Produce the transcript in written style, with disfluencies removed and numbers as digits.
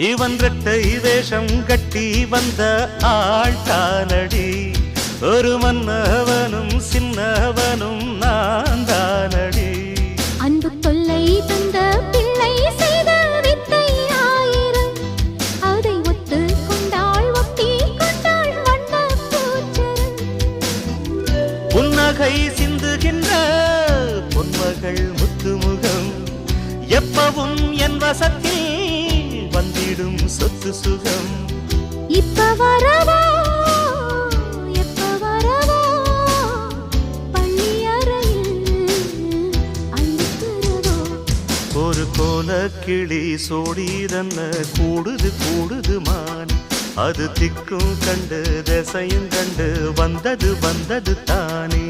இவன் ரெட்டை வேஷம் கட்டி வந்த ஆழ்தானடி ஒரு மன்னவனும் சின்னவனும் நான் தானடி அன்பு தொல்லை தந்த பிள்ளை செய்த வித்தை ஆயிரம் அதை ஒத்து கொண்டாள் ஒட்டி கொண்டாள் வண்ண பூச்சரம் புன்னகை சிந்துகின்ற பொன்மகள் முத்துமுகம் எப்பவும் என் வசத்தில் வந்திடும் சொத்து சுகம் இப்ப வரவா ஒரு கோல கிளி சோடிதன்ன கூடுது கூடுது மான் அது திக்கும் கண்டு திசையும் கண்டு வந்தது வந்தது தானே